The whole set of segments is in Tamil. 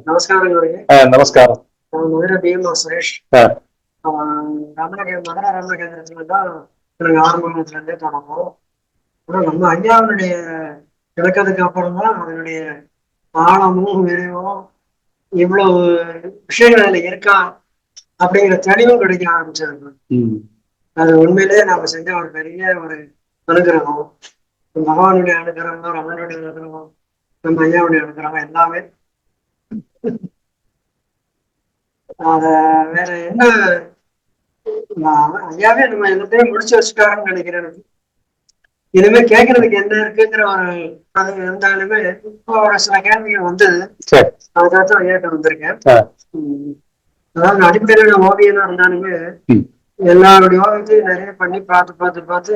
నమస్కారం గారికి. నమస్కారం. மதுரை பிஎம்ஓ சுரேஷ். மதுரை ரமண கேந்திரத்துல தான் எனக்கு ஆரம்பத்துல இருந்தே தொடங்கும். ஆனா நம்ம ஐயாவுடைய இலக்கத்துக்கு அப்புறம் தான் அதனுடைய ஆழமும் விரிவும் இவ்வளவு விஷயங்கள் அதுல இருக்கா அப்படிங்கிற தெளிவும் கிடைக்க ஆரம்பிச்சது. அது உண்மையிலேயே நாம செஞ்ச ஒரு பெரிய ஒரு அனுகிரகம். பகவானுடைய அனுகிரகம், ரமனுடைய அனுகிரகம், நம்ம ஐயாவுடைய அனுகிரகம் எல்லாமே. அத வேற என்ன, ஐயாவே நம்ம எல்லாத்தையும் முடிச்சு வச்சுட்டாருன்னு நினைக்கிறேன். இனிமே கேட்கறதுக்கு என்ன இருக்குங்கிற ஒரு அது இருந்தாலுமே இப்போ ஒரு சில கேள்விகள் வந்தது. அதுக்காக ஐயாட்ட வந்திருக்கேன். அதாவது அடிப்படையில ஓவியனா இருந்தாலுமே எல்லாருடைய ஓவியத்தையும் நிறைய பண்ணி பார்த்து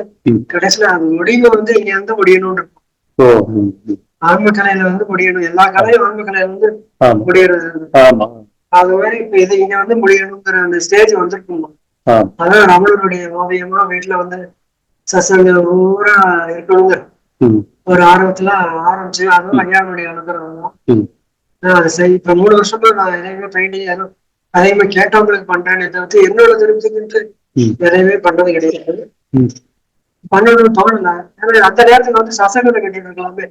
கடைசியில அது முடிவு வந்து இங்க இருந்து முடியணும்னு இருக்கும். ஆன்ம கலையில வந்து முடியணும், எல்லா கலையும் ஆன்ம கலையில வந்து முடியறது. அது மாதிரி இப்ப இது இங்க வந்து முடியணுங்கிற அந்த ஸ்டேஜ் வந்துருக்கணும். அதான் நம்மளுடைய ஓவியமா வீட்டுல வந்து சசங்க ஊரா இருக்கணுங்க ஒரு ஆர்வத்துல ஆரம்பிச்சு, அதுவும் ஐயாவுடைய அனுகிரகம் தான். அது சரி. இப்ப 3 வருஷமா நான் எதையுமே பெயிண்டிங் அதையுமே கேட்டவங்களுக்கு பண்றேன்னு தவிர்த்து என்னோட திருப்திக்கு எதையுமே பண்றது கிடையாது. பண்ணணும்னு தோணல. அந்த நேரத்துக்கு வந்து சசங்களை கட்டிட்டு இருக்கலாமே,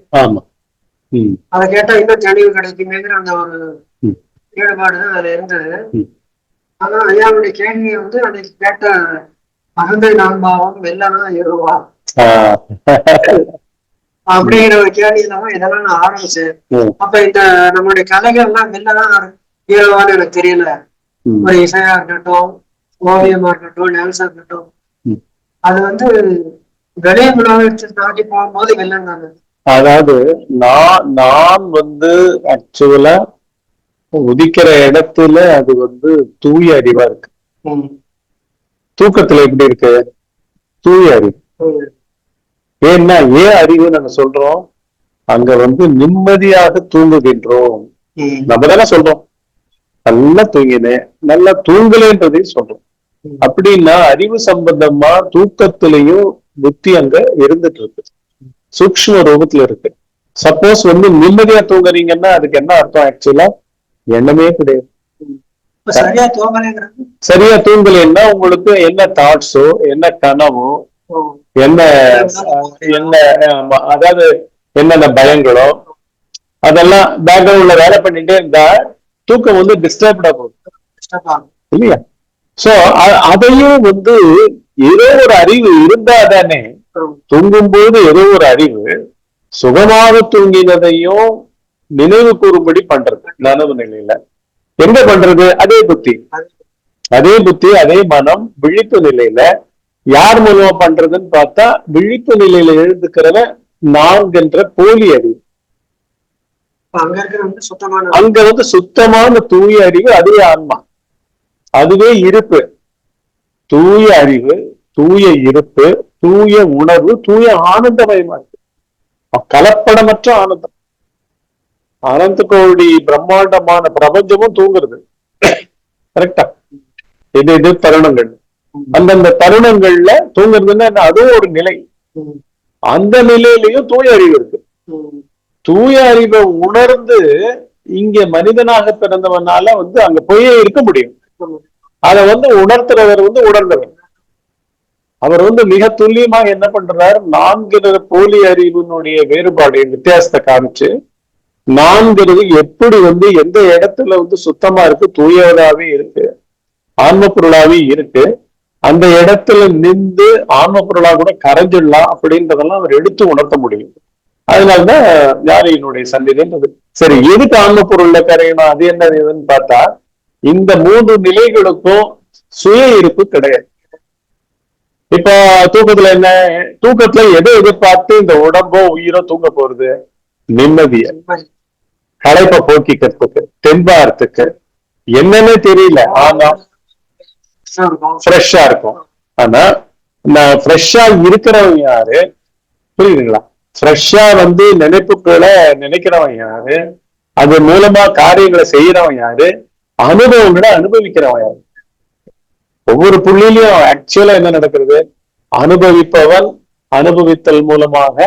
அதை கேட்டா இன்னும் தெளிவு கிடைக்குமேங்கிற அந்த ஒரு ஈடுபாடுதான் அதுல இருந்தது. ஆனா ஐயாவுடைய கேள்வியை வந்து அன்னைக்கு கேட்ட அகந்தை நான்பாவம் வெள்ளதான் ஏறுவா அப்படிங்கிற ஒரு கேள்வியிலதான் இதெல்லாம் நான் ஆரம்பிச்சேன். அப்ப இந்த நம்மளுடைய கலைகள் எல்லாம் வெள்ளதான் ஏறுவான்னு எனக்கு தெரியல. ஒரு இசையா இருக்கட்டும், ஓவியமா இருக்கட்டும், டான்ஸா இருக்கட்டும், அது வந்து வெளிய உலகத்தை தாண்டி போகும்போது வெள்ளம் தானே. அதாவது நான் வந்து ஆக்சுவலா உதிக்கிற இடத்துல அது வந்து தூய அறிவா இருக்கு. தூக்கத்துல எப்படி இருக்கு? தூய அறிவு. ஏன்னா ஏன் அறிவு நாங்க சொல்றோம்? அங்க வந்து நிம்மதியாக தூங்குகின்றோம். நம்ம தானே சொல்றோம் நல்லா தூங்கினேன், நல்லா தூங்கலேன்றதையும் சொல்றோம். அப்படின்னா அறிவு சம்பந்தமா தூக்கத்திலையும் புத்தி அங்க இருந்துட்டு இருக்கு, சூக்ஷ்ம ரூபத்துல இருக்கு. சப்போஸ் வந்து நிம்மதியா தூங்குறீங்கன்னா அதுக்கு என்ன அர்த்தம்? ஆக்சுவலா எண்ணமே கிடையாது. சரியா தூங்கலைன்னா உங்களுக்கு என்ன தாட்ஸோ, என்ன கனவோ, என்ன அதாவது என்னென்ன பயங்களோ அதெல்லாம் பேக்ரவுண்ட்ல வேலை பண்ணிட்டே இருந்தா தூக்கம் வந்து டிஸ்டர்ப்டா போகும் இல்லையா? சோ அதையும் வந்து ஏதோ ஒரு அறிவு இருந்தா தானே தூங்கும் போது ஏதோ ஒரு அறிவு சுகமாக தூங்கினதையும் நினைவு கூறும்படி பண்றது. நனவு நிலையில எங்க பண்றது? அதே புத்தி அதே மனம் விழிப்பு நிலையில யார் மூலமா பண்றதுன்னு பார்த்தா விழிப்பு நிலையில எழுதுக்கிறத நான்கின்ற போலி அறிவு. அங்க வந்து சுத்தமான தூய அறிவு, அதுவே ஆன்மா, அதுவே இருப்பு. தூய அறிவு, தூய இருப்பு, தூய உணர்வு, தூய ஆனந்தமயமா இருக்கு. கலப்படமற்ற ஆனந்தம். அனந்த கோடி பிரம்மாண்டமான பிரபஞ்சமும் தூங்குறது. கரெக்டா? இது தருணங்கள். அந்தந்த தருணங்கள்ல தூங்குறதுன்னா அதுவும் ஒரு நிலை. அந்த நிலையிலையும் தூய அறிவு இருக்கு. தூய அறிவை உணர்ந்து இங்க மனிதனாக பிறந்தவனால வந்து அங்க போயே இருக்க முடியும். அதை வந்து உணர்த்துறவர் வந்து உணர்ந்தவர். அவர் வந்து மிக துல்லியமாக என்ன பண்றாரு? 4 போலி அறிவினுடைய வேறுபாடு வித்தியாசத்தை காமிச்சு, 4 எப்படி வந்து எந்த இடத்துல வந்து சுத்தமா இருக்கு, தூயவராவே இருக்கு, ஆன்ம பொருளாவே இருக்கு, அந்த இடத்துல நின்று ஆன்ம பொருளா கூட கரைஞ்சிடலாம் அப்படின்றதெல்லாம் அவர் எடுத்து உணர்த்த முடியும். அதனாலதான் ஞானியினுடைய சந்நிதின்றது. சரி, எதுக்கு ஆன்ம பொருள்ல கரையணும்? அது என்ன இதுன்னு பார்த்தா இந்த 3 நிலைகளுக்கும் சுய இருப்பு கிடையாது. இப்ப தூக்கத்துல என்ன? தூக்கத்துல எதை எதிர்பார்த்து இந்த உடம்போ உயிரோ தூங்க போறது? நிம்மதிய, களைப்பை போக்கிக்கிறதுக்கு, தெம்பாறதுக்கு, என்னன்னு தெரியல, ஆனா ஃப்ரெஷ்ஷா இருக்கும். ஆனா நான் ஃப்ரெஷ்ஷா இருக்கிறவன் யாரு? புரியுதுங்களா? ஃப்ரெஷ்ஷா வந்து நினைப்புகளை நினைக்கிறவன் யாரு? அது மூலமா காரியங்களை செய்யறவன் யாரு? அனுபவங்களை அனுபவிக்கிறவன் யாரு? ஒவ்வொரு புள்ளிலையும் ஆக்சுவலா என்ன நடக்கிறது? அனுபவிப்பவன் அனுபவித்தல் மூலமாக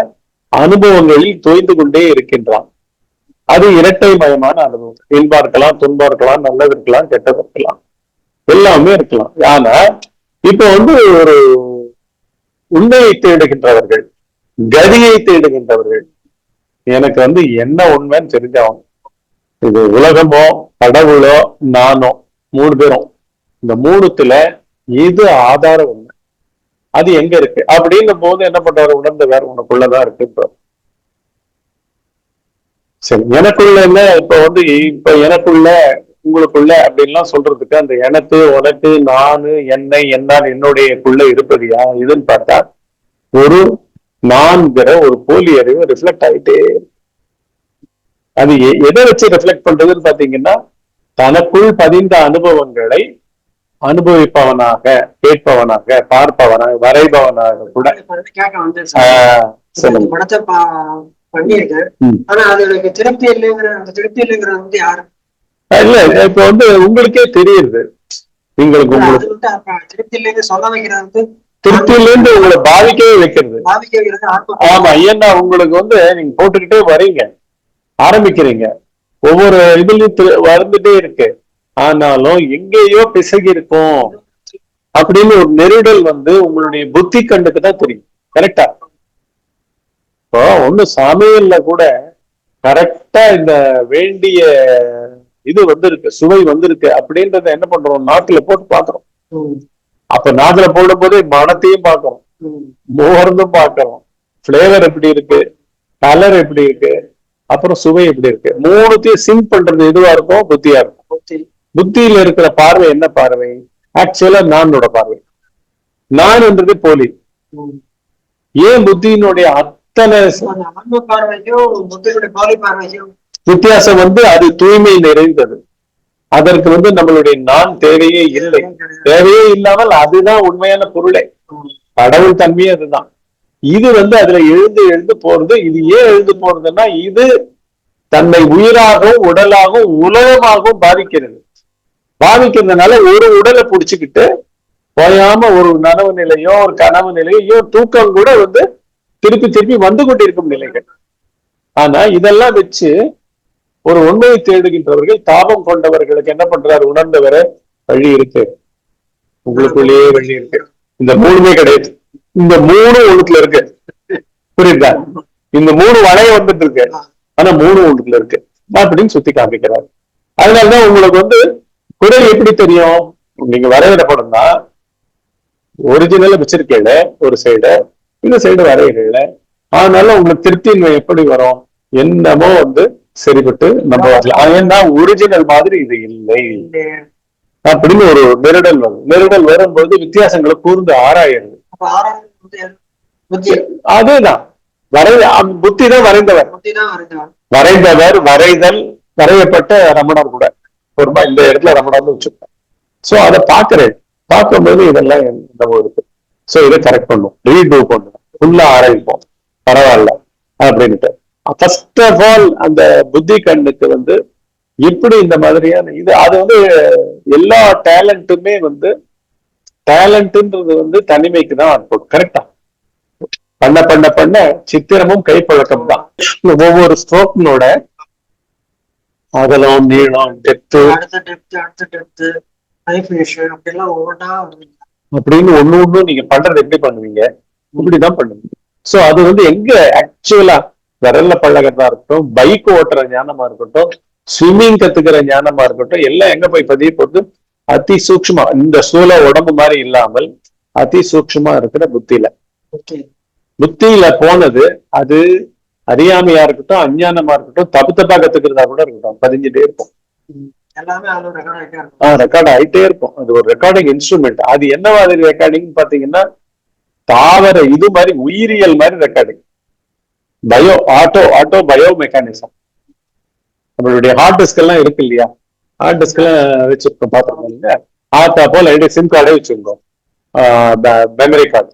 அனுபவங்களில் தோய்ந்து கொண்டே இருக்கின்றான். அது இரட்டை மயமான அனுபவம். இன்பா இருக்கலாம், துன்பா இருக்கலாம், நல்லது இருக்கலாம், கெட்டது இருக்கலாம், எல்லாமே இருக்கலாம். ஆனா இப்ப ஒரு உண்மையை தேடுகின்றவர்கள், கதியை தேடுகின்றவர்கள், எனக்கு என்ன உண்மைன்னு தெரிஞ்சவங்க, இது உலகமோ கடவுளோ நானோ, 3 பேரும், இந்த 3த்துல எது ஆதார உண்மை, அது எங்க இருக்கு அப்படின்னும் போது என்ன பண்றாரு, உணர்ந்தவர் உனக்குள்ளதான் இருக்கு. சரி, எனக்குள்ள என்ன இப்ப எனக்குள்ள உங்களுக்குள்ள அப்படின்லாம் சொல்றதுக்கு அந்த எனக்கு, உனக்கு, நானு, என்னை, என்னால், என்னுடையக்குள்ள இருப்பதியா இதுன்னு பார்த்தா ஒரு நான்கிற ஒரு போலி அறிவு ரிஃப்ளெக்ட் ஆகிட்டே. அது எதை வச்சு ரெஃப்ளெக்ட் பண்றதுன்னு பாத்தீங்கன்னா, தனக்குள் பதிந்த அனுபவங்களை அனுபவிப்பவனாக, கேட்பவனாக, பார்ப்பவனாக, வரைபவனாக கூட. படத்தை பண்ணியிருக்கேன். ஆனா அது எனக்கு திருப்தி இல்லைங்கிற அந்த திருப்தி இல்லைங்கிறது யாரு இல்ல, இப்ப உங்களுக்கே தெரியுது. உங்களுக்கு திருப்தி இல்லைன்னு சொல்ல வைக்கிறது, திருப்தி இல்லைன்னு உங்களை பாதிக்கவே வைக்கிறது. ஆமா, ஏன்னா உங்களுக்கு நீங்க போட்டுக்கிட்டே வரீங்க, ஆரம்பிக்கிறீங்க, ஒவ்வொரு இதுலயும் வந்துட்டே இருக்கு. ஆனாலும் எங்கேயோ பிசகி இருக்கும் அப்படின்னு ஒரு நெருடல் உங்களுடைய புத்தி கண்ணுக்கு தான் தெரியும். கரெக்டா? இப்போ சமையல்ல கூட கரெக்டா இந்த வேண்டிய இது இருக்கு, சுவை இருக்கு அப்படின்றத என்ன பண்றோம், நாக்குல போட்டு பாக்குறோம். அப்ப நாக்குல போடும் போதே மனத்தையும் பாக்குறோம், மோர்ந்தும் பாக்குறோம், பிளேவர் எப்படி இருக்கு, கலர் எப்படி இருக்கு, அப்புறம் சுவை எப்படி இருக்கு, 3த்தையும் சிங்க் பண்றது எதுவா இருக்கும், புத்தியா இருக்கும். புத்தியில இருக்கிற பார்வை என்ன பார்வை, ஆக்சுவலா நானோட பார்வை. நான் என்றது போலி. ஏன் புத்தியினுடைய அத்தனை வித்தியாசம் அது தூய்மை நிறைந்தது. அதற்கு நம்மளுடைய நான் தேவையே இல்லை. தேவையே இல்லாமல் அதுதான் உண்மையான பொருளே, கடவுள் தன்மையே அதுதான். இது அதுல எழுந்து எழுந்து போறது. இது ஏன் எழுந்து போறதுன்னா, இது தன்னை உயிராகவும் உடலாகவும் உலகமாகவும் பாதிக்கிறதுனால ஒரு உடலை புடிச்சுக்கிட்டு போயாம ஒரு நனவு நிலையோ ஒரு கனவு நிலையோ தூக்கம் கூட திருப்பி திருப்பி வந்து கொண்டிருக்கும் நிலைகள். ஆனா இதெல்லாம் வச்சு ஒரு உண்மையை தேடுகின்றவர்கள், தாபம் கொண்டவர்களுக்கு என்ன பண்றாரு, உணர்ந்தவர வழி இருக்கு, உங்களுக்குள்ளேயே வழி இருக்கு. இந்த 3மே கிடையாது, இந்த 3 ஒண்ணுக்குள்ள இருக்கு. புரியுதா? இந்த 3 வளைய இருக்கு, ஆனா 3 ஒண்ணுக்குள்ள இருக்கு அப்படின்னு சுத்தி காமிக்கிறாரு. அதனாலதான் உங்களுக்கு குரல் எப்படி தெரியும், நீங்க வரைகிற படம் தான் ஒரிஜினல் வச்சிருக்கேன் ஒரு சைடு, இந்த சைடு வரையில. அதனால உங்களுக்கு திருப்தியின்மை எப்படி வரும், என்னமோ சரிபட்டு நம்ம வரலாம். ஏன்னா ஒரிஜினல் மாதிரி இது இல்லை அப்படின்னு ஒரு நெருடல் வரும்போது வித்தியாசங்களை கூர்ந்து ஆராயிறது. அதேதான் புத்தி தான் வரைந்தவர், வரைதல், வரையப்பட்ட ரமணர் கூட ஒரு இந்த இடத்துல ரமணர்னு வச்சிருக்கேன். சோ அதை பார்க்கும்போது இதெல்லாம் என்னவோ இருக்கு. சோ இதை கரெக்ட் பண்ணும், ரீடூ பண்ணும், ஃபுல்லா ஆரம்பிப்போம், பரவாயில்ல அப்படின்ட்டு. ஃபர்ஸ்ட் ஆஃப் ஆல் அந்த புத்தி கண்ணுக்கு எப்படி இந்த மாதிரியான இது, அது எல்லா டேலண்ட்டுமே டேலண்ட்ன்றது தனிமைக்கு தான் அனுப்பும். கரெக்டா? பண்ண பண்ண பண்ண சித்திரமும் கைப்பழக்கம் தான். ஒவ்வொரு ஸ்ட்ரோக்னோட அகலம், நீளம், டெப்த் அப்படின்னு ஒண்ணு நீங்க பண்றது எப்படி பண்ணுவீங்க, இப்படிதான் பண்ணுவீங்க. சோ அது எங்க ஆக்சுவலா விரல்ல பழகிறதா இருக்கட்டும், பைக் ஓட்டுற ஞானமா இருக்கட்டும், ஸ்விம்மிங் கத்துக்கிற ஞானமா இருக்கட்டும், எல்லாம் எங்க போய் பதிய போட்டு அதி சூக்ஷ்மா, இந்த சூழ உடம்பு மாதிரி இல்லாமல் அதி சூக்ஷ்மா இருக்கிற புத்தியில போனது. அது அறியாமையா இருக்கட்டும், அஞ்ஞானமா இருக்கட்டும், தப்பா கத்துக்கிறதா கூட இருக்கட்டும், பதிஞ்சுட்டே இருக்கும், ரெக்கார்ட் ஆயிட்டே இருக்கும். அது ஒரு ரெக்கார்டிங் இன்ஸ்ட்ருமெண்ட். அது என்ன மாதிரி ரெக்கார்டிங் பாத்தீங்கன்னா, தாவர இது மாதிரி உயிரியல் மாதிரி ரெக்கார்டிங், ஆட்டோ பயோ மெக்கானிசம். நம்மளுடைய ஹார்ட் டிஸ்க் எல்லாம் இருக்கு இல்லையா, ஹார்ட் டிஸ்க் எல்லாம் வச்சிருக்கோம் பாத்துருக்கோம் இல்லையா, ஆட்டா போல சிம் கார்டே வச்சிருக்கோம், மெமரி கார்டு.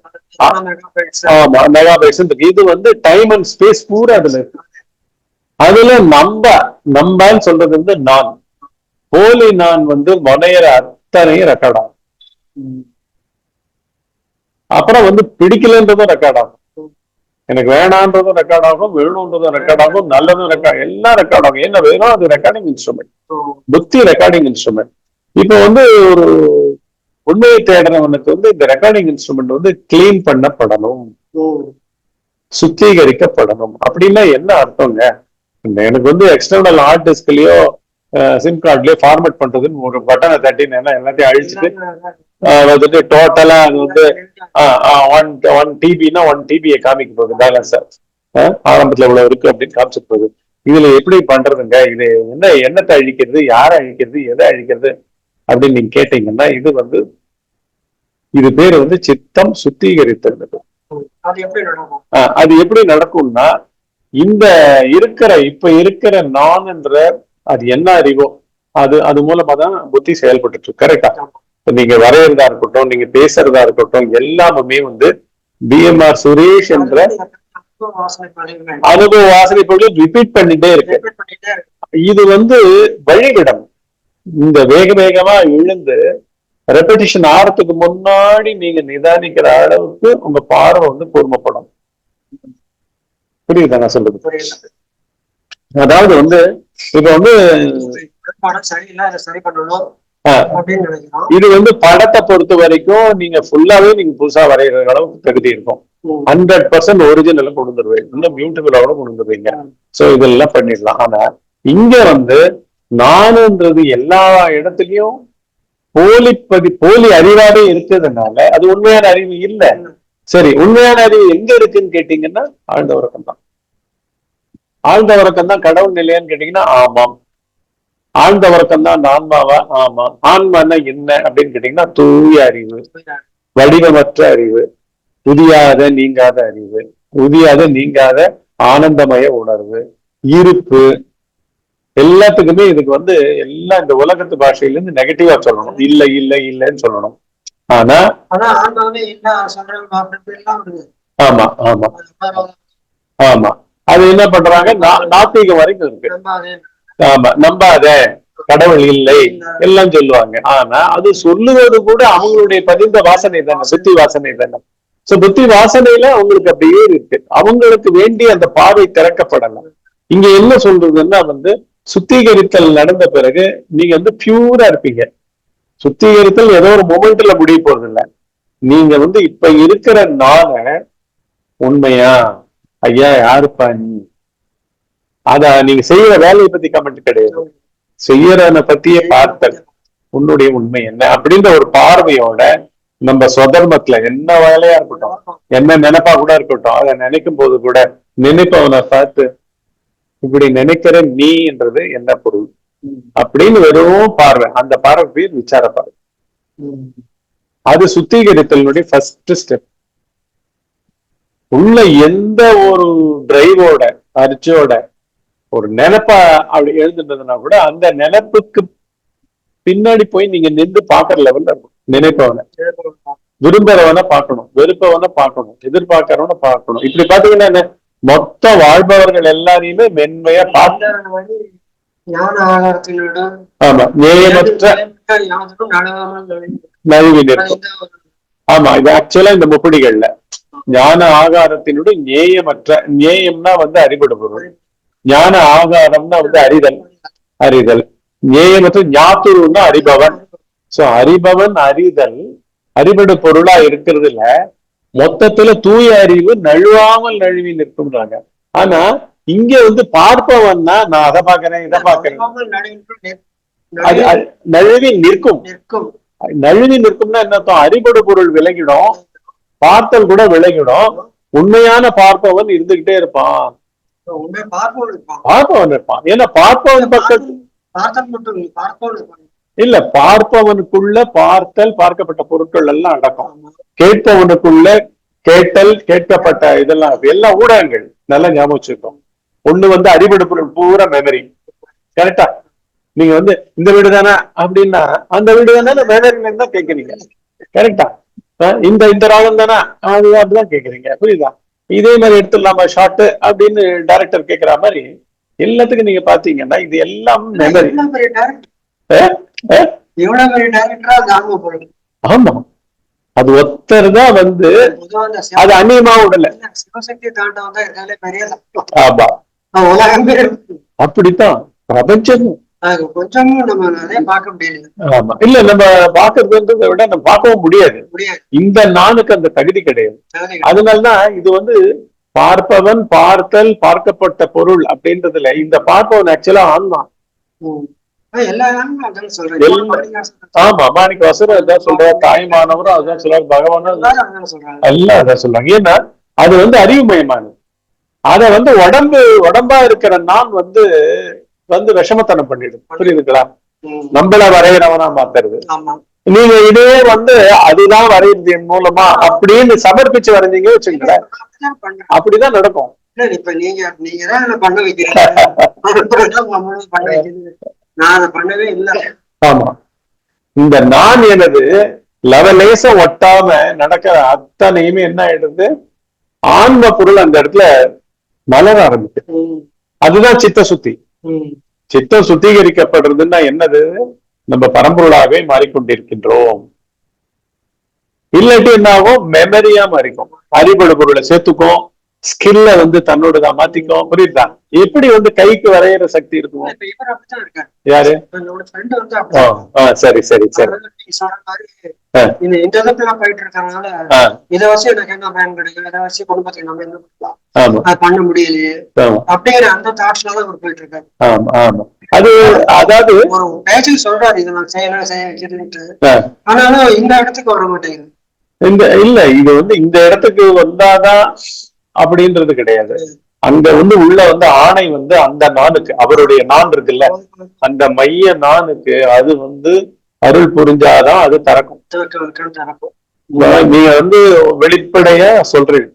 ஆமா, மெகாபைட்ஸ். இது டைம் அண்ட் ஸ்பேஸ் பூரா அதுல இருக்கு. அதுல நம்பன்னு சொல்றது நான், போலி நான் முனையிற அத்தனையும் ரெக்கார்ட் ஆகும். அப்புறம் பிடிக்கலன்றதும் ரெக்கார்ட் ஆகும். எனக்கு வேணான்றதும் ரெக்கார்ட் ஆகும், வேணும்ன்றதும் ரெக்கார்ட் ஆகும், நல்லதும் ரெக்கார்ட், எல்லாம் ரெக்கார்ட் ஆகும். என்ன வேணும் அது ரெக்கார்டிங் இன்ஸ்ட்ருமெண்ட். புத்தி ரெக்கார்டிங் இன்ஸ்ட்ருமெண்ட். இப்ப வந்து ஒரு உண்மையை தேடுறவனுக்கு வந்து இந்த ரெக்கார்டிங் இன்ஸ்ட்ருமெண்ட் வந்து கிளீன் பண்ணப்படணும், சுத்திகரிக்கப்படணும். அப்படின்னா என்ன அர்த்தங்க? எனக்கு வந்து எக்ஸ்டர்னல் ஹார்ட் டிஸ்க்லயோ சிம் கார்ட்லயோ ஃபார்மேட் பண்றதுன்னு ஒரு பட்டனை தட்டினா எல்லாத்தையும் அழிச்சுட்டு வந்துட்டு டோட்டலா அது வந்து 1 TB-னா 1 TB காமிக்க போகுது பேலன்ஸ். ஆரம்பத்துல இவ்வளவு இருக்கு அப்படின்னு காமிச்சிட்டு போகுது. இதுல எப்படி பண்றதுங்க? இது என்னத்தை அழிக்கிறது, யாரை அழிக்கிறது, எதை அழிக்கிறது அப்படின்னு நீங்க கேட்டீங்கன்னா இது பேரு வந்து சித்தம் சுத்திகரித்தல். அது எப்படி நடக்கும்னா, இந்த இப்ப இருக்கிற நான் என்ற அது என்ன அறிவோ அது மூலமா தான் புத்தி செயல்பட்டு இருக்கு. கரெக்டா? நீங்க வரையறதா இருக்கட்டும், நீங்க பேசுறதா இருக்கட்டும், எல்லாமே வந்து BMR சுரேஷ் என்ற அனுபவ வாசனை பொருள் ரிப்பீட் பண்ணிட்டே இருக்கு. இது வந்து வழிவிடம். இந்த வேகமா எழுந்து ரெப்படிஷன் ஆறதுக்கு முன்னாடி நீங்க நிதானிக்கிற அளவுக்கு உங்க பார்வை வந்து கூர்மப்படும். புரியுதா நான் சொல்றது? அதாவது வந்து இப்ப வந்து இது வந்து படத்தை பொறுத்த வரைக்கும் நீங்க ஃபுல்லாவே நீங்க புதுசா வரைகிற அளவுக்கு தகுதி இருக்கும். 100% ஒரிஜினல் கொண்டு வந்துருவீங்க, இன்னும் பியூட்டிஃபுல்லாவோட கொண்டு வந்துருவீங்க. சோ இதெல்லாம் பண்ணிடலாம். ஆனா இங்க வந்து நானுன்றது எல்லா இடத்துலயும் போலி அறிவாவே இருக்கிறதுனால அது உண்மையான அறிவு இல்ல. சரி, உண்மையான அறிவு எங்க இருக்குன்னு கேட்டீங்கன்னா ஆழ்ந்த உறக்கம் தான். ஆழ்ந்த உறக்கம் தான் கடவுள் நிலையான்னு கேட்டீங்கன்னா ஆமாம். ஆழ்ந்த உறக்கம் தான் ஆன்மாவா? ஆமாம். ஆன்மான்னா என்ன அப்படின்னு கேட்டீங்கன்னா தூய அறிவு, வடிவமற்ற அறிவு, உதியாத நீங்காத அறிவு, உதியாத நீங்காத ஆனந்தமய உணர்வு, இருப்பு. எல்லாத்துக்குமே இதுக்கு வந்து எல்லாம் இந்த உலகத்து பாஷையில இருந்து நெகட்டிவா சொல்லணும், இல்ல இல்ல இல்லன்னு சொல்லணும். ஆனா ஆமா ஆமா ஆமா அது என்ன பண்றாங்க, நாத்திகம் வரைக்கும் இருக்கு. ஆமா, நம்பாத, கடவுள் இல்லை எல்லாம் சொல்லுவாங்க. ஆனா அது சொல்லுவது கூட அவங்களுடைய பதிந்த வாசனை தானே, புத்தி வாசனை தானே. சோ புத்தி வாசனையில அவங்களுக்கு அப்படியே இருக்கு. அவங்களுக்கு வேண்டிய அந்த பார்வை திறக்கப்படலாம். இங்க என்ன சொல்றதுன்னா வந்து சுத்திகரித்தல் நடந்த பிறகு நீங்க வந்து பியூரா இருப்பீங்க. சுத்திகரித்தல் ஏதோ ஒரு மொமெண்ட்ல முடிய போறது இல்லை. நீங்க வந்து இப்ப இருக்கிற நாள உண்மையா ஐயா யாருப்பா நீ, அத நீங்க செய்யற வேலையை பத்தி கமெண்ட் கிடையாது, செய்யறத பத்தியே பார்த்தல் உன்னுடைய உண்மை என்ன அப்படின்ற ஒரு பார்வையோட நம்ம சொதர்மத்துல என்ன வேலையா இருக்கட்டும், என்ன நினைப்பா கூட இருக்கட்டும், அதை நினைக்கும் போது கூட நினைப்பவனை பார்த்து இப்படி நினைக்கிற நீன்றது என்ன பொருள் அப்படின்னு வெறும் பார்வை. அந்த பார்வை பேர் விசார பார்வை. அது சுத்திகரித்தலுடைய ஃபர்ஸ்ட் ஸ்டெப். உள்ள எந்த ஒரு டிரைவோட அரிச்சோட ஒரு நினைப்பா அப்படி எழுதுன்றதுனா கூட அந்த நினைப்புக்கு பின்னாடி போய் நீங்க நின்று பாக்குற லெவல்ல இருக்கும். நினைப்பவனை, விரும்புறவனை பார்க்கணும், வெறுப்பவனை பார்க்கணும், எதிர்பார்க்கிறவனை பார்க்கணும். இப்படி பாத்தீங்கன்னா என்ன, மொத்த வாழ்பவர்கள் எல்லாரையுமே மென்மையா பார்த்து ஆமா நேயமற்ற நழுவி நிற்கும். ஆமா, இது ஆக்சுவலா இந்த முப்படிகள்ல ஞான ஆகாரத்தினுடைய நேயமற்ற, நேயம்னா வந்து அறிபடு பொருள், ஞான ஆகாரம்னா வந்து அறிதல், நேயமற்ற ஞாத்துருன்னா அறிபவன். சோ அறிபவன் அறிதல் அறிபடு பொருளா இருக்கிறதுல மொத்தத்துல தூய அறிவு நழுவாமல் நழுவி நிற்கும்ன்றாங்க. ஆனா இங்க வந்து பார்ப்பவன்னா நான் அதை பாக்குறேன் இதை பாக்குறேன், நழுவி நிற்கும். நழுவி நிற்கும்னா என்ன அர்த்தம்? அறிபடு பொருள் விலகிடும், பார்த்தல் கூட விலகிடும், உண்மையான பார்ப்பவன் இருந்துகிட்டே இருப்பான். பார்ப்பவன் இருப்பான். ஏன்னா பார்ப்பவன் பக்கத்து இல்ல, பார்ப்பவனுக்குள்ள பார்த்தல், பார்க்கப்பட்ட பொருட்கள் எல்லாம் அடக்கம். கேட்பவனுக்குள்ள கேட்டல், கேட்கப்பட்ட இதெல்லாம் எல்லாம் ஊடகங்கள். நல்லா ஞாபகம் வச்சுக்கோம். ஒண்ணு வந்து அறிபடு பொருள் பூரா மெமரி. கரெக்டா? நீங்க வந்து இந்த வீடு தானே அப்படின்னா அந்த வீடு தானே மெமரில இருந்தா கேட்கறீங்க. கரெக்டா? இந்த ராகம் தானே அது அப்படிதான் கேட்கறீங்க. புரியுதா? இதே மாதிரி எடுத்துடலாமா ஷார்ட் அப்படின்னு டைரக்டர் கேட்கிற மாதிரி எல்லாத்துக்கும் நீங்க பாத்தீங்கன்னா இது எல்லாம் மெமரி. ஆமா, அது அது ஒத்தர் தான் வந்து அது அந்நியமா விடல. சிவசக்தி தாண்டவங்க இருக்காலே பெரிய ஆமா, உலகமே அப்படித்தான் பிரபஞ்சம். கொஞ்சமும் நம்ம நிறைய பார்க்க முடியல. ஆமா, இல்ல நம்ம பாக்குறதுன்றதை விட நம்ம பார்க்கவும் முடியாது. இந்த நானுக்கு அந்த தகுதி கிடையாது. அதனாலதான் இது வந்து பார்ப்பவன், பார்த்தல், பார்க்கப்பட்ட பொருள் அப்படின்றதுல இந்த பார்ப்பவன் ஆக்சுவலா ஆன்மா. ஆமா, மாணிக்க வாசகர் அதான் சொல்றாரு, தாய்மானவரும் அதான் சொல்றாரு, பகவானும் எல்லாம் அதான் சொல்றாங்க. ஏன்னா அது வந்து அறிவுமயமானது. அத வந்து உடம்பா இருக்கிற நான் வந்து விஷமத்தனம் பண்ணிடும். புரியுதுங்களா? நம்மள வரைகிறவனா மாத்துறது. நீங்க இதே வந்து அதுதான் வரைகிறது என் மூலமா அப்படின்னு சமர்ப்பிச்சு வரைஞ்சீங்க வச்சுங்களேன், அப்படிதான் நடக்கும். இப்ப நீங்க பண்ண வைக்கிறீங்க, நான் அதை பண்ணவே இல்லை. ஆமா, இந்த நான் எனது லவலேச ஒட்டாம நடக்கிற அத்தனையுமே என்ன ஆயிடுது, ஆன்ம பொருள் அந்த இடத்துல மலர ஆரம்பிக்குது. அதுதான் சித்த சுத்தி. சித்தம் சுத்திகரிக்கப்படுறதுன்னா என்னது, நம்ம பரம்பொருளாகவே மாறிக்கொண்டிருக்கின்றோம். இல்லாட்டி என்ன ஆகும், மெமரியா மாறிக்கும், அறிபடு பொருளை சேர்த்துக்கும், ஸ்கில்ல வந்து தன்னோடதான் மாத்திக்கும். புரியுதா? எப்படி வந்து கைக்கு வரைகிற சக்தி இருக்கும். யாரு? சரி சரி சரி. இந்த இடத்துல போயிட்டு இருக்கறதுனால இதை வச்சு எனக்கு என்ன பயன் கிடைக்கும், இதை வச்சு குடும்பத்துக்கு நம்ம என்ன பண்ணலாம், அது பண்ண முடியலையே அப்படிங்கிற அந்த தாட்ஸ்ல தான் போயிட்டு இருக்காரு. ஆமா ஆமா, அது அதாவது ஒரு பேச்சு சொல்றாரு இதை நான் செய்யலாம் செய்ய வைக்கிறேன்ட்டு, ஆனாலும் இந்த இடத்துக்கு வர மாட்டேங்குது. இல்ல இது வந்து இந்த இடத்துக்கு வந்தாதான் அப்படின்றது கிடையாது. அங்க வந்து உள்ள வந்து ஆணை வந்து அந்த நானுக்கு, அவருடைய நான் இருக்குல்ல, அந்த மைய நானுக்கு அது வந்து அருள் புரிஞ்சாதான் அது திறக்கும். நீங்க வந்து வெளிப்படையா சொல்றீங்க,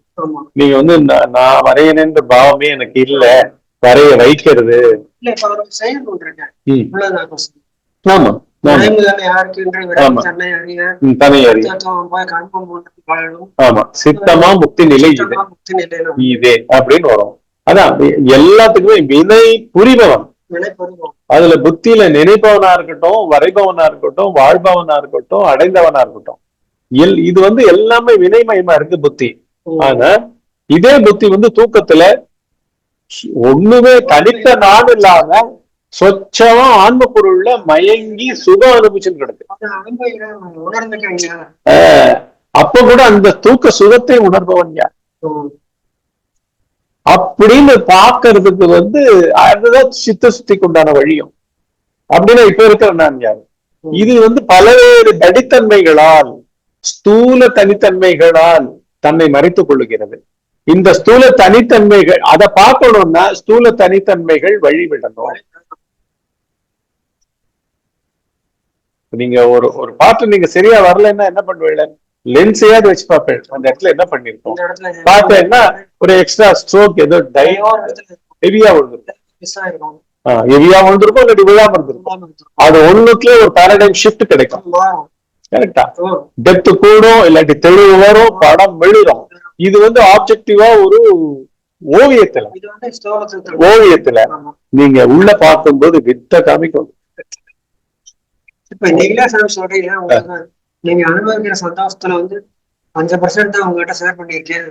நீங்க வந்து நான் வரையணுன்ற பாவமே எனக்கு இல்ல, வரைய வைக்கிறது. ஆமா, சித்தமா முக்தி நிலை இதே அப்படின்னு வரும். அதான் எல்லாத்துக்குமே வினை புரிபவன், அதுல புத்தியில நினைப்பவனா இருக்கட்டும், வரைபவனா இருக்கட்டும், வாழ்பவனா இருக்கட்டும், அடைந்தவனா இருக்கட்டும், இது வந்து எல்லாமே வினைமயமா இருக்கு புத்தி. ஆனா இதே புத்தி வந்து தூக்கத்துல ஒண்ணுமே தனித்த நான் இல்லாம சொச்சமா ஆன்ம பொருள்ல மயங்கி சுகம் அனுபவிச்சுன்னு கிடக்கு. அப்ப கூட அந்த தூக்க சுகத்தை உணர்பவன் யார் அப்படின்னு பாக்குறதுக்கு வந்து அதுதான் சித்த சுத்திக்கு உண்டான வழியும். அப்படின்னா இப்ப இருக்கிற நான் யாரு, இது வந்து பல்வேறு தனித்தன்மைகளால், ஸ்தூல தனித்தன்மைகளால் தன்னை மறைத்துக் கொள்ளுகிறது. இந்த ஸ்தூல தனித்தன்மைகள் அதை பார்க்கணும்னா ஸ்தூல தனித்தன்மைகள் வழிவிடணும். நீங்க ஒரு பாட்டு நீங்க சரியா வரலன்னா என்ன பண்ணுவீங்க, லென்ஸையாவது வச்சு பார்ப்பேன், அந்த இடத்துல என்ன பண்ணிருக்கோம் பார்த்தேன்னா ஒரு எக்ஸ்ட்ரா ஸ்ட்ரோக் ஏதோ ஹெவியா விழுந்திருக்கும், ஹெவியா விழுந்திருக்கும், இல்லாட்டி விழாம இருந்திருக்கும். அது ஒண்ணுக்குள்ளே ஒரு பேரடைம் ஷிஃப்ட் கிடைக்கும். கரெக்டா? டெப்த் கூடும், இல்லாட்டி தெளிவு வரும், படம் வெளிரும். இது வந்து ஆப்ஜெக்டிவா ஒரு ஓவியத்துல நீங்க உள்ள பார்க்கும்போது வித்த காமிக்கும். இப்ப நீங்களே சொல்றீங்க, நீங்க அனுபவிக்கிற சந்தோஷத்துல வந்து 5% தான் உங்ககிட்ட ஷேர் பண்ணிருக்கேன்,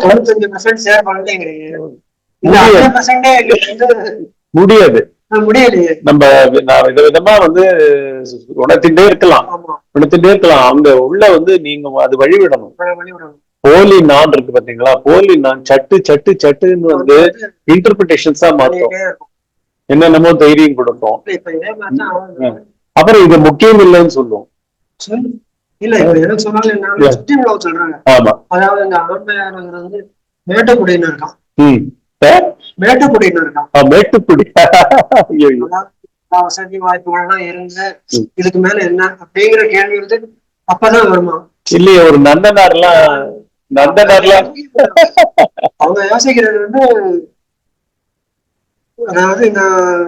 95% ஷேர் பண்ணலைங்கிறீங்க. முடியாது, முடியலையே. நம்ம விதவிதமா வந்து உணர்த்திட்டே இருக்கலாம். அங்க உள்ள வந்து நீங்க அது வழிவிடணும். போலி நான் இருக்கு பாத்தீங்களா, போலி நான் சட்டு சட்டு சட்டுன்னு வந்து இன்டர்பிரிட்டேஷன்ஸ் தான் மாற்றும், என்னென்னமோ தைரியம் கொடுக்கும். அப்புறம் இது முக்கியம் இல்லைன்னு சொல்லுவோம். இல்ல இப்ப எனக்கு சொன்னாலும் சொல்றாங்க. ஆமா, அதாவது இந்த ஆண்மையானவர் வந்து மேட்டுக்குடியினர் இருக்கான், மேட்டுக்குடியினர் இருக்கான், மேட்டுக்குடி வசதி வாய்ப்புகள்லாம் இருந்து இதுக்கு மேல என்ன அப்படிங்கிற கேள்வி வந்து அப்பதான் வருமா இல்லையே. ஒரு நந்தனார்லாம் அவங்க யோசிக்கிறது வந்து, அதாவது இந்த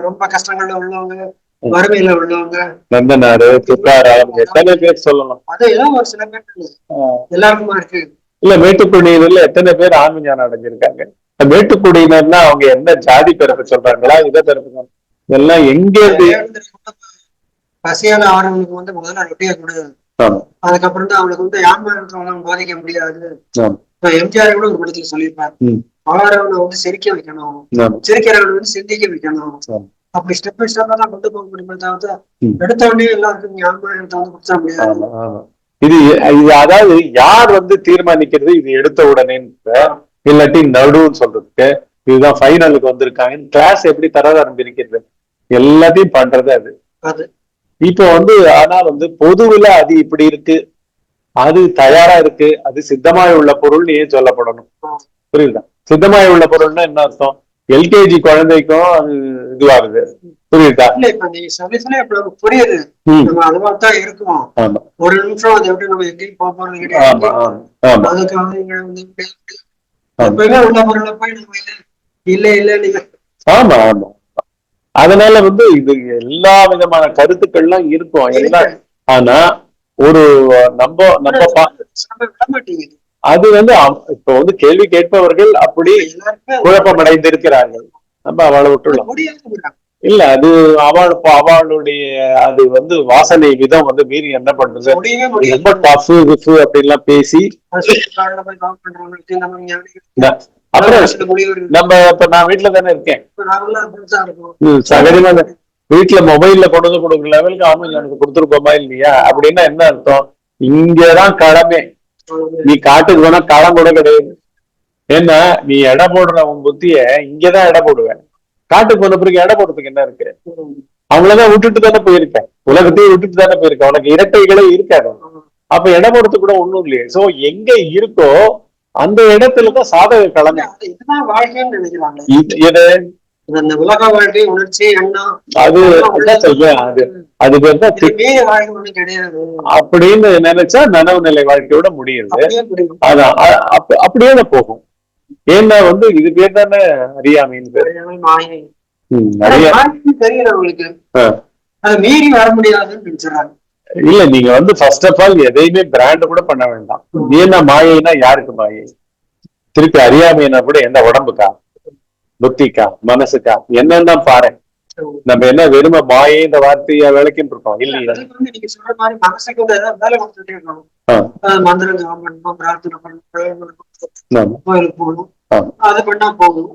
ரொம்ப கஷ்டங்கள்ல உள்ளவங்க, வறுமையில உள்ளவங்க, நந்தனாரு, துக்காராம், எத்தனை பேர் சொல்லலாம். அதான் ஒரு சில பேர் எல்லாருக்குமா இருக்கு. இல்ல மேட்டுக்குடியினர்ல எத்தனை பேர் ஆன்ம ஞானம் அடைஞ்சிருக்காங்க. மேட்டுக்குடியினர்னா அவங்க என்ன ஜாதி பிறப்பு சொல்றாங்களா, இதை பிறப்பு இதெல்லாம் எங்க இருந்து? பசியான ஆளுங்களுக்கு வந்து முதல்ல ரொட்டியை கொடு அதுக்கப்புறம் தான் அவனுக்கு வந்து யாழ்ப்பாணம் பாதிக்க முடியாது. எம்ஜிஆர் கூட ஒரு படத்துல சொல்லியிருப்பாரு, அவரவனை வந்து சிரிக்க வைக்கணும், சிரிக்கிறவனை வந்து சிந்திக்க வைக்கணும். அப்படி ஸ்டெப் பை ஸ்டெப்பா தான் கொண்டு போக முடியுமே தவிர எடுத்த உடனே எல்லாருக்கும் யாழ்ப்பாணத்தை வந்து கொடுத்தா முடியாது. இது அதாவது யார் வந்து தீர்மானிக்கிறது இது எடுத்த உடனே, இல்லாட்டி நடுன்னு சொல்றதுக்கு இதுதான் ஃபைனலுக்கு வந்திருக்காங்க. கிளாஸ் எப்படி தரதாரம் பிரிக்கிறது எல்லாத்தையும் பண்றது அது. இப்போ வந்து ஆனா வந்து பொதுவுல அது இப்படி இருக்கு, அது தயாரா இருக்கு, அது சித்தமாய் உள்ள பொருள் ஏன் சொல்லப்படணும்? புரியுதா? சித்தமாய் உள்ள பொருள்னா என்ன அர்த்தம்? எல்கேஜி குழந்தைக்கும் அது இதுவாகுது. புரியுதா? புரியுது. நம்ம அது மாதிரிதான் இருக்கும். ஒரு நிமிஷம் அதை விட்டு நம்ம எங்கேயும் போக போறது கிடையாது. அதுக்காக உள்ள பொருளை போய் நம்ம இல்ல இல்ல நீங்க. ஆமா ஆமா. அதனால வந்து இது எல்லா விதமான கருத்துக்கள்லாம் இருக்கும் எல்லாம். ஆனா ஒரு நம்ம அது வந்து இப்ப வந்து கேள்வி கேட்பவர்கள் அப்படி குழப்பம் அடைந்திருக்கிறார்கள். நம்ம அவளை விட்டுடலாம். இல்ல அது அவளுடைய அது வந்து வாசனை விதம் வந்து மீறி என்ன பண்றது, ரொம்ப டஃப் கிஃப் அப்படின்லாம் பேசி அப்புறம் நம்ம இப்ப நான் வீட்டுல தானே இருக்கேன், சகஜமா வீட்டுல மொபைல்ல கொண்டு வந்து கொடுக்குற லெவலுக்கு அவன் எனக்கு கொடுத்துருப்போமா இல்லையா? அப்படின்னா என்ன அர்த்தம்? இங்கதான் களமே. நீ காட்டுக்கு போனா களம் கூட கிடையாது. ஏன்னா நீ எடை போடுற உன் புத்திய இங்கதான் எடை போடுவேன். காட்டுக்கு போன பிறகு எடை போடுறதுக்கு என்ன இருக்கு? அவங்களதான் விட்டுட்டு தானே போயிருக்கேன், உலகத்தையே விட்டுட்டு தானே போயிருக்கேன். உனக்கு இரட்டைகளே இருக்காது. அப்ப எடை போடுறதுக்கு கூட ஒண்ணும் இல்லையே. சோ எங்க இருக்கோ அந்த இடத்துலதான் சாதக களமே. அந்த உலக வாழ்க்கை உணர்ச்சி எண்ணம் அது சொல்றேன். அது பேர் தான் அப்படின்னு நினைச்சா நனவு நிலை வாழ்க்கையோட முடியுது. அதான் அப்படியே போகும். ஏன்னா வந்து இது பேர் தானே அறியாமைன்னு பேர். தெரியறவங்களுக்கு மீறி வர முடியாதுன்னு நினைச்சுறாங்க. இல்ல நீங்க வந்து ஃபர்ஸ்ட் ஆஃப் ஆல் எதையுமே பிராண்ட் கூட பண்ண வேண்டாம். ஏன்னா மாயைனா யாருக்கு மாயை? திருப்பி அறியாமைனா கூட எந்த உடம்புக்கா, புத்திக்கா, மனசுக்கா, என்னன்னா பாரு. நம்ம என்ன வெறும மாயைன்ற வார்த்தைய விளக்கிட்டு இருக்கோம் இல்லையா? நீங்க சொல்ற மாதிரி மனசுக்கு வேலை கொடுத்துட்டே இருக்கணும். மந்திரம் ஜபம் பண்ணணும், பிரார்த்தனை பண்ணணும், கோயிலுக்கு போகணும், அது பண்ணா போகும்.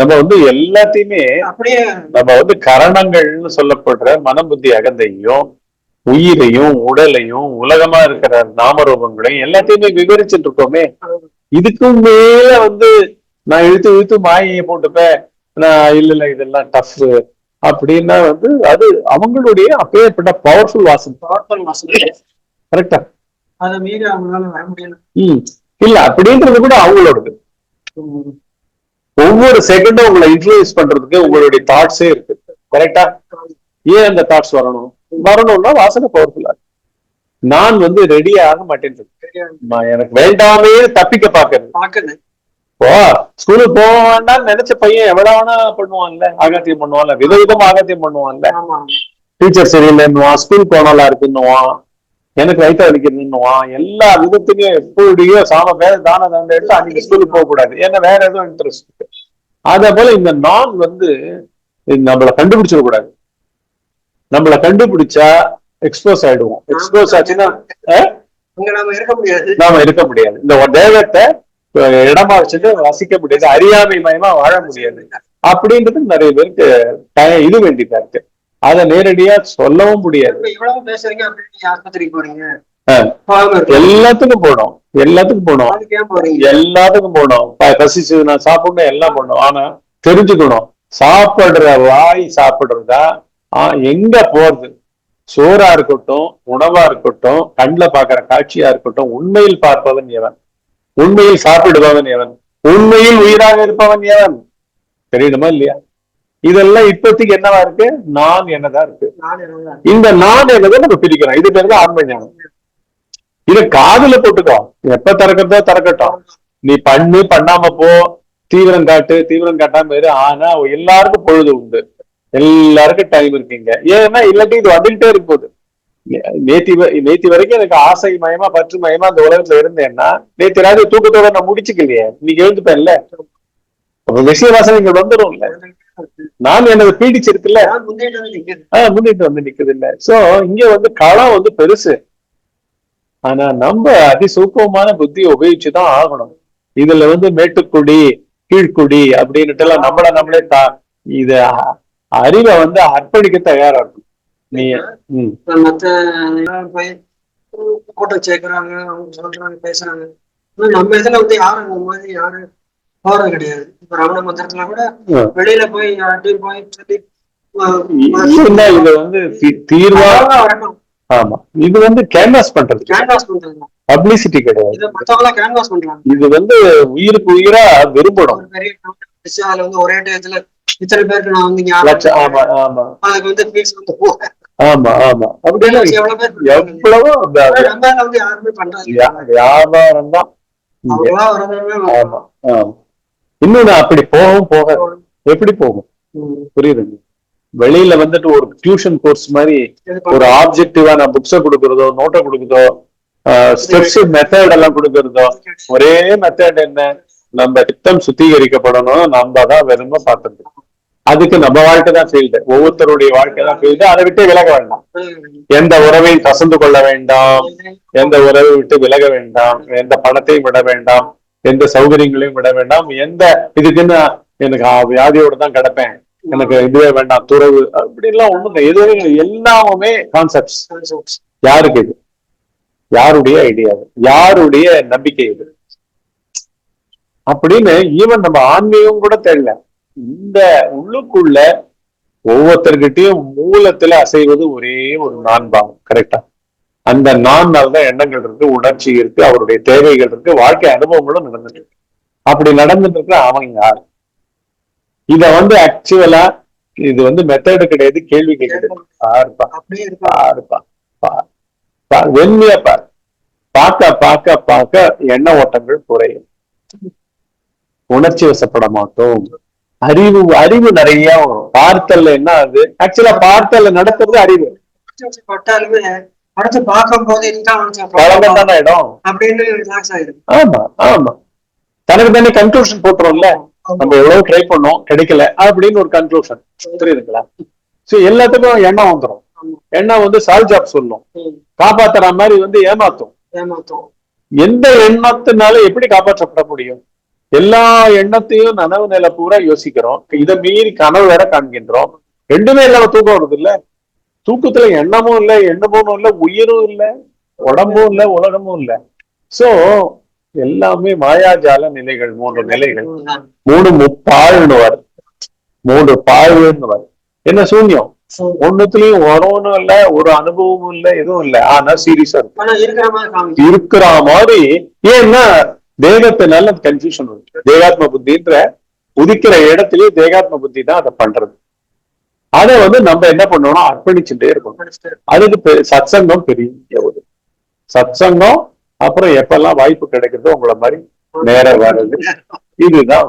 நம்ம வந்து எல்லாத்தையுமே அப்படியே நம்ம வந்து கரணங்கள்னு சொல்லப்படுற மனம் புத்தி அகந்தையும் உயிரையும் உடலையும் உலகமா இருக்கிற நாமரூபங்களையும் எல்லாத்தையுமே விவரிச்சுட்டு இருக்கோமே. இதுக்கும் மேல வந்து நான் இழுத்து மாயையை போட்டுப்பேன், நான் இல்ல இதெல்லாம் டஃப் அப்படின்னா வந்து அது அவங்களுடைய அப்பேற்பட்ட பவர்ஃபுல் வாசம். கரெக்டா? அதை மீறி அவங்களால வர முடியல. இல்ல அப்படின்றது கூட அவங்களோடது. ஒவ்வொரு செகண்டும் உங்களை இன்ஃபுளுன்ஸ் பண்றதுக்கு உங்களுடைய தாட்ஸே இருக்கு. கரெக்டா? ஏன் அந்த தாட்ஸ் வரணும்னா வாசனை பவர்ஃபுல்லா. நான் வந்து ரெடி ஆக மாட்டேன், எனக்கு வேண்டாமே தப்பிக்க பாக்குறது. ஓ ஸ்கூலுக்கு போக வேண்டாம்னு நினைச்ச பையன் எவ்வளவு வேணா பண்ணுவான்ல, ஆகாத்தியம் பண்ணுவான்ல, விதவிதமா ஆகாத்தியம் பண்ணுவான்ல. டீச்சர் சரியில்லைன்னுவான், ஸ்கூல் போனாலா இருக்குன்னுவான், எனக்கு வயிற்று வலிக்கிறதுன்னுவான், எல்லா விதத்துலயும் எப்படியோ சாம வேற தான தண்டை எடுத்து அன்னைக்கு ஸ்கூலுக்கு போக கூடாது, ஏன்னா வேற எதுவும் இன்ட்ரெஸ்ட் இருக்கு. அதே போல இந்த நான் வந்து நம்மளை கண்டுபிடிச்சிட கூடாது. நம்மளை கண்டுபிடிச்சா எக்ஸ்போஸ் ஆயிடுவோம். எக்ஸ்போஸ் ஆச்சுன்னா நாம இருக்க முடியாது. இந்த தேகத்தை இடமா வச்சுட்டு வசிக்க முடியாது, அறியாமை மயமா வாழ முடியாது. அப்படின்றது நிறைய பேருக்கு இது வேண்டியதா இருக்கு. அதை நேரடியா சொல்லவும் முடியாது. எல்லாத்துக்கும் போனோம், எல்லாத்துக்கும் போனோம். பசிச்சு நான் சாப்பிடணும், எல்லாம் பண்ணோம். ஆனா தெரிஞ்சுக்கணும், சாப்பிடுற வாய் சாப்பிடுறதா எங்க போறது? சோறா இருக்கட்டும், உணவா இருக்கட்டும், கண்ணுல பாக்குற காட்சியா இருக்கட்டும், உண்மையில் பார்ப்பவன் எவன்? உண்மையில் சாப்பிடுபவன் எவன்? உண்மையில் உயிராக இருப்பவன் எவன்? தெரியுமா இல்லையா? இதெல்லாம் இப்போதைக்கு என்னவா இருக்கு? நான் என்னதான் இருக்கு. இந்த நான் என்னதை நம்ம பிரிக்கிறோம். இது பேர் தான் ஆன்ம ஞானம். இதை காதுல போட்டுக்கோ, எப்ப திறக்கிறதோ திறக்கட்டும். நீ பண்ணாம போ, தீவிரம் காட்டாம இரு. ஆனா எல்லாருக்கும் பொழுது உண்டு, எல்லாருக்கும் டைம் இருக்குங்க. ஏன்னா இல்லாட்டி இது வந்துகிட்டே இருக்கும். நேத்தி வரைக்கும் எனக்கு ஆசை மயமா பற்று மயமா அந்த உலகத்துல இருந்தேன்னா நேற்று ராஜ தூக்கத்தோட நான் முடிச்சுக்கலையே, இன்னைக்கு எழுந்துப்பேன்ல, விஷய வாசனை இங்க வந்துடும் இல்ல. நான் எனக்கு பீடிச்சிருக்குல்ல, முன்னிட்டு வந்து நிக்குது இல்ல. சோ இங்க வந்து களம் வந்து பெருசு. ஆனா நம்ம அதிசூக்கமான புத்தியை உபயோகிச்சுதான் ஆகணும். இதுல மேட்டுக்குடி கீழ்குடி அப்படின்னுட்டு எல்லாம் நம்மளே இத அறிவை அர்ப்பணிக்க தயாரா இருக்கும். நீ மத்த கூட்டம் சேர்க்கிறாங்க, அவங்க சொல்றாங்க, பேசுறாங்க. நம்ம இதுல யாரும் இந்த மாதிரி யாரும் போறது கிடையாது. இப்ப ரமண மந்திரத்துல கூட வெளியில போய் யார்ட்டையும் போய் சொல்லி இது தீர்வா வரணும். ஆமா, இது கேன்வாஸ் பண்றது, பப்ளிசிட்டி கிடையாது. இது உயிருக்கு உயிரா விரும்பணும். ஒரே டயத்துல இத்தனை பேருக்கு நான் ஆமா ஆமா அப்படின்னு எவ்வளவோ யாருமே பண்றாங்க. வியாபாரம் தான். ஆமா ஆமா. இன்னொன்னு அப்படி போக எப்படி போகும் புரியுதுங்க. வெளியில ஒரு டியூஷன் கோர்ஸ் மாதிரி ஒரு ஆப்ஜெக்டிவா நான் புக்ஸை கொடுக்கறதோ, நோட்டை கொடுக்குறதோ, ஸ்டெப்ஸ் மெத்தட் எல்லாம் கொடுக்கறதோ, ஒரே மெத்தட் என்ன, நம்ம சித்தம் சுத்திகரிக்கப்படணும், நம்ம தான் வெறும பார்த்துட்டு அதுக்கு நம்ம வாழ்க்கை தான் ஃபீல்டு, ஒவ்வொருத்தருடைய வாழ்க்கை தான் ஃபீல்டு. அதை விட்டு விலக வேண்டாம், எந்த உறவையும் கசந்து கொள்ள வேண்டாம், எந்த உறவை விட்டு விலக வேண்டாம், எந்த பணத்தையும் விட வேண்டாம், எந்த சௌகரியங்களையும் விட வேண்டாம், எந்த இதுக்குன்னு எனக்கு வியாதியோட தான் கிடப்பேன், எனக்கு இதுவே வேண்டாம் துறவு அப்படின்லாம் ஒண்ணுங்க. எதுவே எல்லாமே கான்செப்ட்ஸ். யாருக்கு இது? யாருடைய ஐடியா? யாருடைய நம்பிக்கை இது? அப்படின்னு ஈவன் நம்ம ஆன்மீகம் கூட தெரியல. இந்த உள்ளுக்குள்ள ஒவ்வொருத்தர்கிட்டையும் மூலத்துல அசைவது ஒரே ஒரு நான் பாவம். கரெக்டா? அந்த நான்னால்தான் எண்ணங்கள் இருக்கு, உணர்ச்சி இருக்கு, அவருடைய தேவைகள் இருக்கு, வாழ்க்கை அனுபவங்களும் நடந்துட்டு இருக்கு. அப்படி நடந்துட்டு இருக்கு அவன் யார்? இத ஆக்சுவலா இது மெத்தடு கிடையாது, கேள்வி கிடையாது. பாருப்பா பாருப்பா வெண்மையா பாரு. பார்க்க பார்க்க பார்க்க எண்ண ஓட்டங்கள் குறையும், உணர்ச்சி வசப்பட மாட்டோம், அறிவு நிறைய வரும். பார்த்தல்ல என்ன அது ஆக்சுவலா பார்த்தல்ல நடத்துறது அறிவு. அடுத்து பார்க்கும் போது தானே இடம் அப்படின்னு. ஆமா ஆமா, தனக்கு தானே கன்க்ளூஷன் போட்டுரும்ல. நம்ம எவ்வளவு ட்ரை பண்ணோம் கிடைக்கல அப்படின்னு ஒரு கன்க்ளூஷன், புரியுதுங்களா? சோ எல்லாத்துக்கும் எண்ணம் வந்துடும். எண்ணம் சால் ஜாப் சொல்லும், காப்பாத்துற மாதிரி ஏமாத்தும். எந்த எண்ணத்தினால எப்படி காப்பாற்றப்பட முடியும்? எல்லா எண்ணத்தையும் நனவு நிலை பூரா யோசிக்கிறோம், இதை மீறி கனவு வேற காண்கின்றோம். ரெண்டுமே இல்லாம தூக்கம் வருது இல்ல. தூக்கத்துல எண்ணமும் இல்லை, எண்ணமும் இல்லை, உயிரும் இல்லை, உடம்பும் இல்லை, உலகமும் இல்லை. சோ எல்லாமே மாயாஜால நிலைகள், 3 நிலைகள், 3 முப்பாழ்னுவார், 3 பாழ்னுவார். என்ன சூன்யம்? ஒண்ணுத்துலயும் வரணும் இல்ல, ஒரு அனுபவமும் இல்லை, எதுவும் இல்லை. ஆனா சீரியஸா இருக்கு, இருக்கிற மாதிரி. ஏன்னா தேகத்தினால கன்ஃபியூஷன் இருக்கு. தேகாத்ம புத்தின்ற உதிக்கிற இடத்துலயே தேகாத்ம புத்தி தான் அதை பண்றது. அதை நம்ம என்ன பண்ணணும், அர்ப்பணிச்சுட்டே இருக்கணும். அதுக்கு சத்சங்கம் பெரிய ஒரு சத்சங்கம். அப்புறம் எப்பெல்லாம் வாய்ப்பு கிடைக்கிறதோ உங்களை மாதிரி நேரம் வர்றது, இதுதான்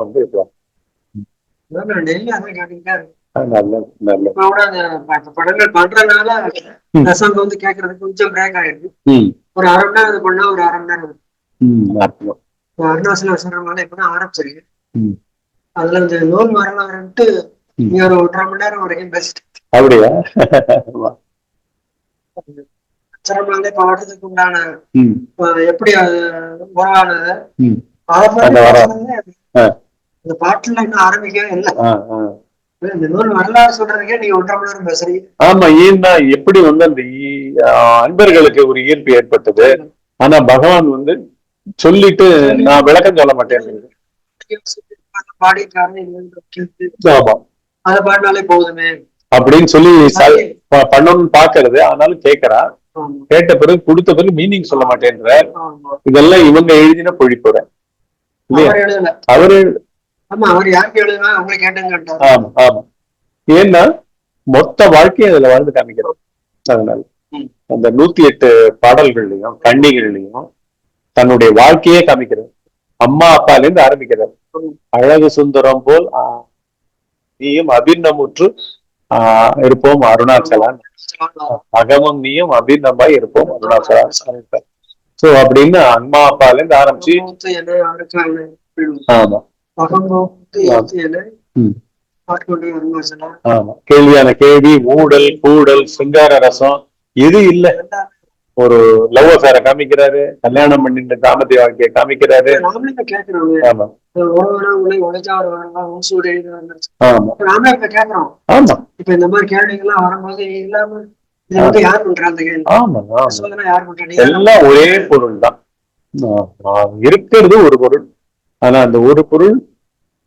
நல்லது நல்லது. படங்கள் பண்றதுனால கேட்கறது கொஞ்சம் பிரேக் ஆயிடுது. ஒரு அரை மணி நேரம் பண்ணா ஒரு அரை மணி நேரம் அருணாசல இப்பதான் ஆரம்பிச்சிருக்கு. அதுல இந்த நூல் வரலாறுன்ட்டு நீ ஒரு 1.5 மணி நேரம் வரைக்கும் பெஸ்ட். அப்படியா? அச்சரமாலே பாடுறதுக்கு உண்டான எப்படி அது உருவானது, இந்த பாட்டுல இன்னும் ஆரம்பிக்கவே இல்லை. இந்த நூல் வரலாறு சொல்றதுக்கே நீங்க 1.5 மணி நேரம் பேசுறீங்க. ஆமா, ஏன்னா எப்படி அந்த அன்பர்களுக்கு ஒரு ஈர்ப்பு ஏற்பட்டது. ஆனா பகவான் சொல்லிட்டு நான் விளக்கம் சொல்ல மாட்டேன் அதை பாடினாலே போதுமே அப்படின்னு சொல்லி பண்ணணும்னு பாக்குறது. ஆனாலும் கேட்கிறா, கேட்ட பிறகு கொடுத்த பிறகு மீனிங் சொல்ல மாட்டேன்ற. இதெல்லாம் இவங்க எழுதின பொழிப்புற இல்லையா? அவரு ஆமா ஆமா. ஏன்னா மொத்த வாழ்க்கையை அதுல வாழ்ந்து காமிக்கிறோம். அதனால அந்த 108 பாடல்கள்லயும் கண்ணிகள்லயும் தன்னுடைய வாழ்க்கையே காமிக்கிறது. அம்மா அப்பால இருந்து ஆரம்பிக்கிறார். அழகு சுந்தரம் போல் நீயும் அபிநமுற்று இருப்போம் அருணாச்சலா, அகமும் நீயும் அபிநமாய் இருப்போம் அருணாச்சலா. சோ அப்படின்னு அம்மா அப்பால இருந்து ஆரம்பிச்சு ஆமா ஆமா, கேள்வியான கேள்வி, ஊடல் கூடல் சிங்கார ரசம், இது இல்ல ஒரு லவ் அஃபேரை காமிக்கிறாரு, கல்யாணம் பண்ணிட்டு தாமதிய வாழ்க்கையை காமிக்கிறாரு. நாமளே கேட்கிறோம். ஆமா ஆமா நாமளே இப்ப கேட்கிறோம். ஆமா இப்ப இந்த மாதிரி கேள்விகள்லாம் வரும்போது இல்லாம இதை வந்து யார் பண்றாங்க? ஆமா சோதனை யார் பண்றாங்க? எல்லாம் ஒரே பொருள் தான். இருக்கிறது ஒரு பொருள். ஆனா அந்த ஒரு பொருள்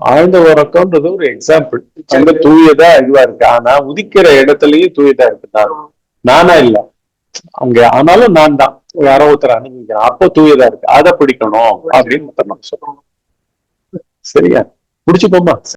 ஆழ்ந்த உறக்கம்ன்றது ஒரு எக்ஸாம்பிள். அங்க தூயதா இதுவா இருக்கு. ஆனா உதிக்கிற இடத்துலயும் தூயதா இருக்கு. நானா இல்ல அங்க, ஆனாலும் நான் தான் யாரோ ஒருத்தர் அனுபவிக்கிறேன். அப்போ தூயதா இருக்கு. அதை பிடிக்கணும் அப்படின்னு சொல்றோம். சரியா? பிடிச்சுப்போமா?